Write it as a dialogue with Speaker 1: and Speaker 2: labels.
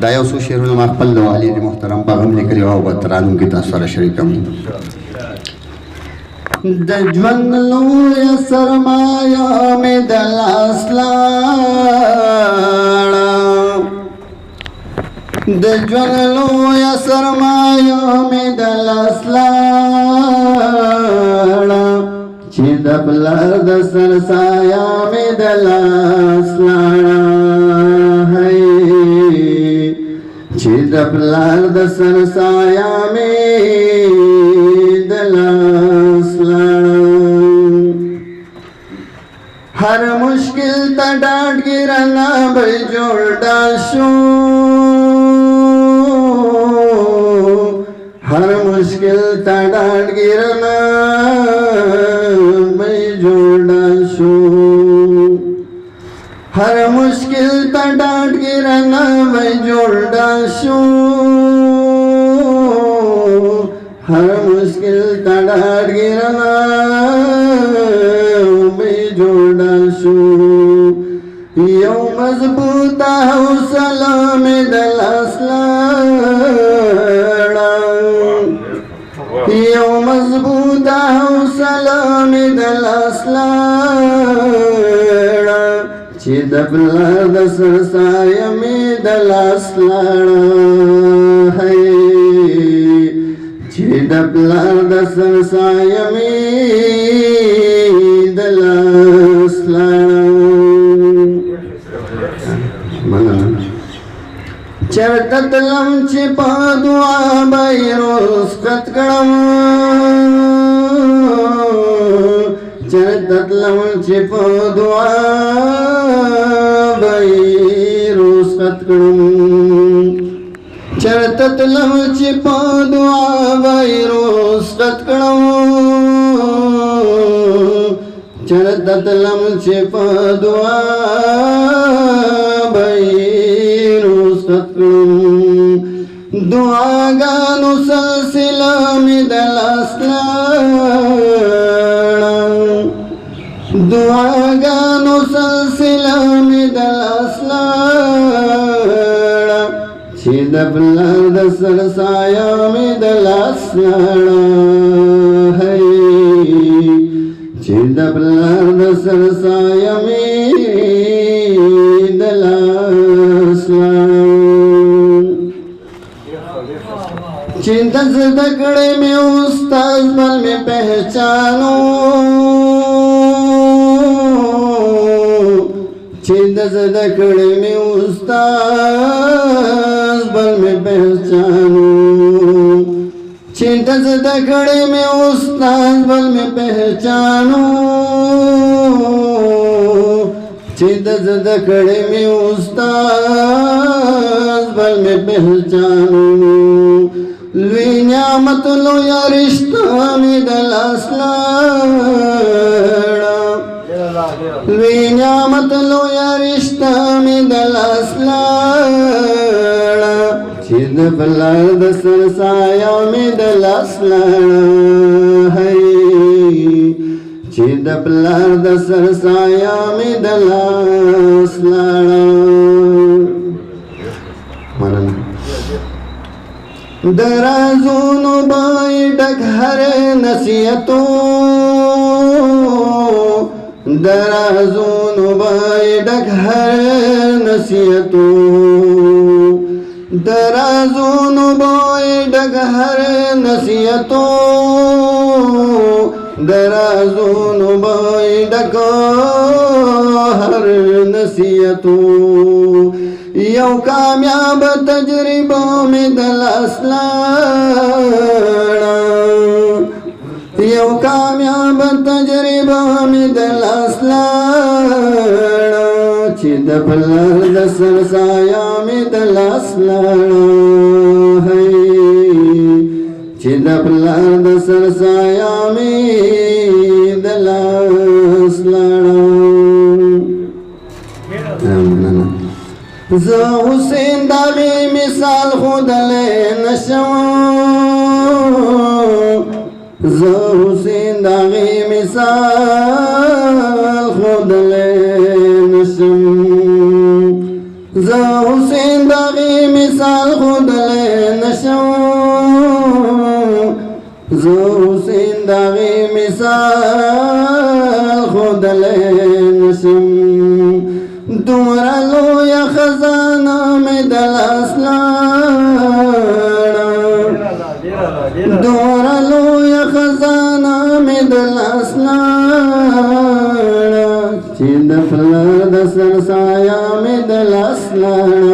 Speaker 1: دا یو څو شعرونه ما خپل د والد محترم په غم لیکلي او په ترانو کې تاسو سره شریکوم. د ژوند لویه سرمایه مې د لاس لاړه، د ژوند لویه سرمایه مې د لاس لاړه، چې د پلار د سر سایه مې د لاس لاړه، چې د پلار د سر سایه مې د لاس لاړه. هر مشکل ته ډاډګیرانه به جوړ شو، هر مشکل ته ډاډګیرانه به جوړ شو، هر مشکل ته ډاډګیرانه به جوړ شو، هر مشکل ته ډاډګیرانه به جوړ شو. یو مضبوطه حوصله مې د لاس لاړه، یو مضبوطه حوصله مې د لاس لاړه، چې د پلار د سر سایه مې د لاس لاړه، چې د پلار د سر سایه مې د لاس لاړه. چرته تلم چې په دعا به یې رخصت کړم، چرته تلم چې په دعا به یې رخصت کړم، چرته تلم چې په دعا به یې رخصت کړم، چرته تلم چې په دعا به یې رخصت کړم. دعاګانو سلسله مې د لاس لاړه، دعاګانو سلسله مې د لاس لاړه، چې د پلار د سر سایه مې د لاس لاړه، چې د پلار د سر سایه مې د لاس لاړه. چې د زده کړې مې استاد بل مې پہچانو، چې د زده کړې مې استاد بل مې پہچانو، چې د زده کړې مې استاد بل مې پہچانو، چې د زده کړې مې استاد بل مې پہچانو. لوی نعمت لویه رشته مې د لاس لاړه، لوی نعمت لویه رشته مې د لاس لاړه، چې د پلار د سر سایه مې د لاس لاړه، چې د پلار د سر سایه مې د لاس لاړه. مننه. د رازونو به ډک هر نصیحتو، د رازونو به ډک هر نصیحتو، د رازونو به ډک هر نصیحتو، د رازونو به ډک هر نصیحتو. یو کامیاب تجربه مې د لاس لاړه، یو کامیاب تجربه مې د لاس لاړه، چې د پلار د سر سایه مې د لاس لاړه، چې د پلار د سر سایه مې د لاس لاړه. زه حسین دغې مثال ښودلی نشم، زه حسین دغې مثال ښودلی نشم، زه حسین داغی مثال خود نشم زه حسین داغی مثال خود نشم دومره لویه خزانه مې د لاس لاړه دومره لویه خزانه مې د لاس لاړه چې د پلار د سر سایه مې د لاس لاړه